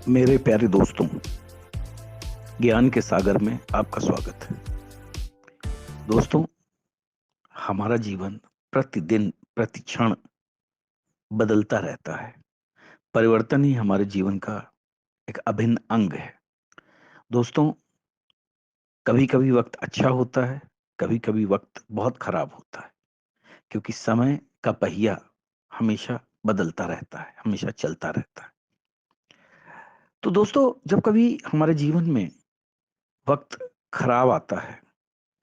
मेरे प्यारे दोस्तों, ज्ञान के सागर में आपका स्वागत है। दोस्तों, हमारा जीवन प्रतिदिन प्रति क्षण बदलता रहता है। परिवर्तन ही हमारे जीवन का एक अभिन्न अंग है। दोस्तों, कभी कभी वक्त अच्छा होता है, कभी कभी वक्त बहुत खराब होता है, क्योंकि समय का पहिया हमेशा बदलता रहता है, हमेशा चलता रहता है। तो दोस्तों, जब कभी हमारे जीवन में वक्त खराब आता है,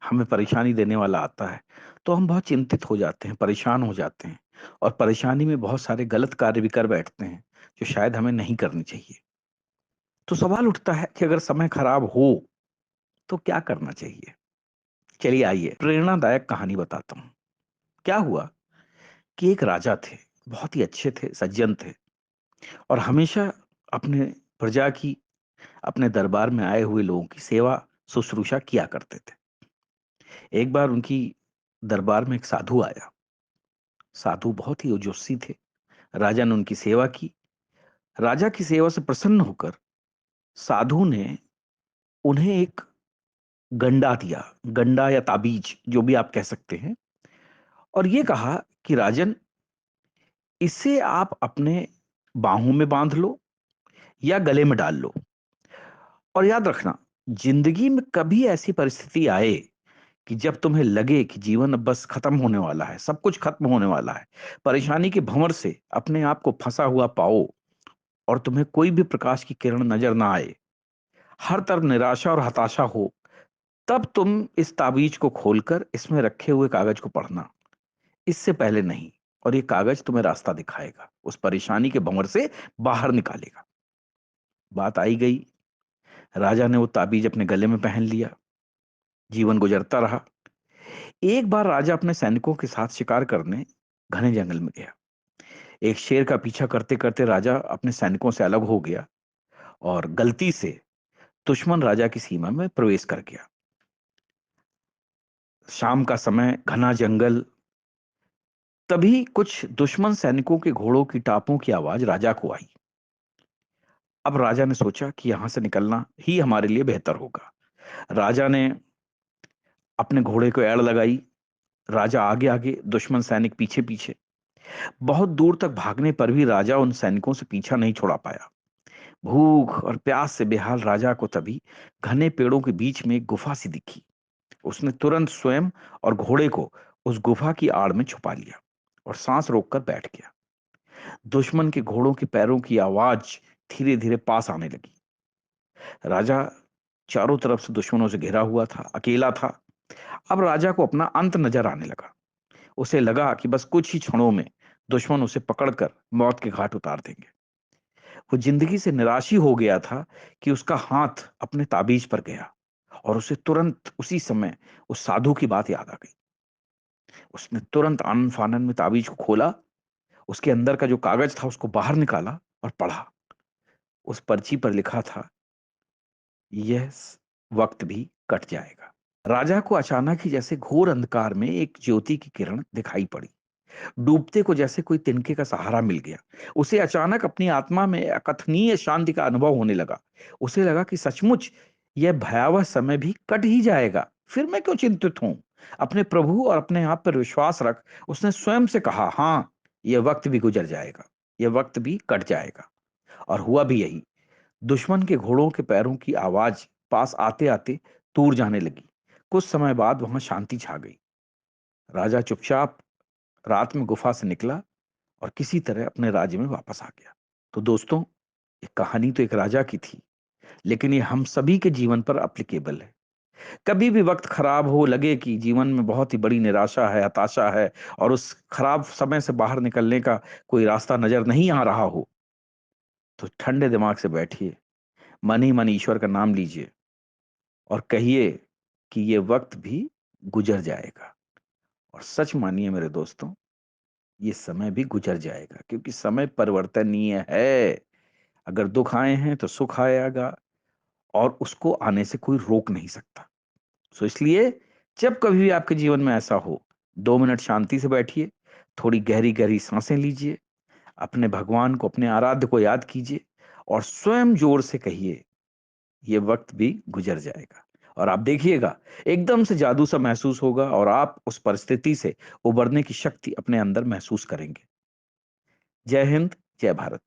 हमें परेशानी देने वाला आता है, तो हम बहुत चिंतित हो जाते हैं, परेशान हो जाते हैं और परेशानी में बहुत सारे गलत कार्य भी कर बैठते हैं, जो शायद हमें नहीं करनी चाहिए। तो सवाल उठता है कि अगर समय खराब हो, तो क्या करना चाहिए? चलिए आइए, प्रेरणादायक कहानी बताता हूँ। क्या हुआ कि एक राजा थे, बहुत ही अच्छे थे, सज्जन थे और हमेशा अपने प्रजा की, अपने दरबार में आए हुए लोगों की सेवा शुश्रूषा किया करते थे। एक बार उनकी दरबार में एक साधु आया। साधु बहुत ही ओजस्वी थे। राजा ने उनकी सेवा की। राजा की सेवा से प्रसन्न होकर साधु ने उन्हें एक गंडा दिया, गंडा या ताबीज जो भी आप कह सकते हैं, और ये कहा कि राजन, इसे आप अपने बाहों में बांध लो या गले में डाल लो, और याद रखना, जिंदगी में कभी ऐसी परिस्थिति आए कि जब तुम्हें लगे कि जीवन अब बस खत्म होने वाला है, सब कुछ खत्म होने वाला है, परेशानी के भंवर से अपने आप को फंसा हुआ पाओ और तुम्हें कोई भी प्रकाश की किरण नजर ना आए, हर तरफ निराशा और हताशा हो, तब तुम इस ताबीज को खोलकर इसमें रखे हुए कागज को पढ़ना। इससे पहले नहीं। और ये कागज तुम्हें रास्ता दिखाएगा, उस परेशानी के भंवर से बाहर निकालेगा। बात आई गई, राजा ने वो ताबीज अपने गले में पहन लिया। जीवन गुजरता रहा। एक बार राजा अपने सैनिकों के साथ शिकार करने घने जंगल में गया। एक शेर का पीछा करते करते राजा अपने सैनिकों से अलग हो गया और गलती से दुश्मन राजा की सीमा में प्रवेश कर गया। शाम का समय, घना जंगल। तभी कुछ दुश्मन सैनिकों के घोड़ों की टापों की आवाज राजा को आई। अब राजा ने सोचा कि यहां से निकलना ही हमारे लिए बेहतर होगा। राजा ने अपने घोड़े को एड़ लगाई। राजा आगे आगे, दुश्मन सैनिक पीछे पीछे। बहुत दूर तक भागने पर भी राजा उन सैनिकों से पीछा नहीं छुड़ा पाया। भूख और प्यास से बेहाल राजा को तभी घने पेड़ों के बीच में एक गुफा सी दिखी। उसने तुरंत स्वयं और घोड़े को उस गुफा की आड़ में छुपा लिया और सांस रोककर बैठ गया। दुश्मन के घोड़ों के पैरों की आवाज धीरे धीरे पास आने लगी। राजा चारों तरफ से दुश्मनों से घिरा हुआ था, अकेला था। अब राजा को अपना अंत नजर आने लगा। उसे लगा कि बस कुछ ही क्षणों में दुश्मन उसे पकड़कर मौत के घाट उतार देंगे। वो जिंदगी से निराशी हो गया था कि उसका हाथ अपने ताबीज पर गया और उसे तुरंत उसी समय उस साधु की बात याद आ गई। उसने तुरंत आनन फानन में ताबीज को खोला, उसके अंदर का जो कागज था उसको बाहर निकाला और पढ़ा। उस पर्ची पर लिखा था, यह वक्त भी कट जाएगा। राजा को अचानक ही जैसे घोर अंधकार में एक ज्योति की किरण दिखाई पड़ी। डूबते को जैसे कोई तिनके का सहारा मिल गया। उसे अचानक अपनी आत्मा में अकथनीय शांति का अनुभव होने लगा। उसे लगा कि सचमुच यह भयावह समय भी कट ही जाएगा, फिर मैं क्यों चिंतित हूं? अपने प्रभु और अपने आप पर विश्वास रख। उसने स्वयं से कहा, हाँ, यह वक्त भी गुजर जाएगा, यह वक्त भी कट जाएगा। और हुआ भी यही। दुश्मन के घोड़ों के पैरों की आवाज पास आते आते दूर जाने लगी। कुछ समय बाद वहां शांति छा गई। राजा चुपचाप रात में गुफा से निकला और किसी तरह अपने राज्य में वापस आ गया। तो दोस्तों, ये कहानी तो एक राजा की थी, लेकिन ये हम सभी के जीवन पर एप्लीकेबल है। कभी भी वक्त खराब हो, लगे कि जीवन में बहुत ही बड़ी निराशा है, हताशा है और उस खराब समय से बाहर निकलने का कोई रास्ता नजर नहीं आ रहा हो, तो ठंडे दिमाग से बैठिए, मन ही मन ईश्वर का नाम लीजिए और कहिए कि ये वक्त भी गुजर जाएगा। और सच मानिए मेरे दोस्तों, ये समय भी गुजर जाएगा, क्योंकि समय परिवर्तनीय है। अगर दुख आए हैं तो सुख आएगा और उसको आने से कोई रोक नहीं सकता। सो इसलिए जब कभी भी आपके जीवन में ऐसा हो, 2 मिनट शांति से बैठिए, थोड़ी गहरी गहरी सांसें लीजिए, अपने भगवान को, अपने आराध्य को याद कीजिए और स्वयं जोर से कहिए, ये वक्त भी गुजर जाएगा। और आप देखिएगा, एकदम से जादू सा महसूस होगा और आप उस परिस्थिति से उबरने की शक्ति अपने अंदर महसूस करेंगे। जय हिंद, जय भारत।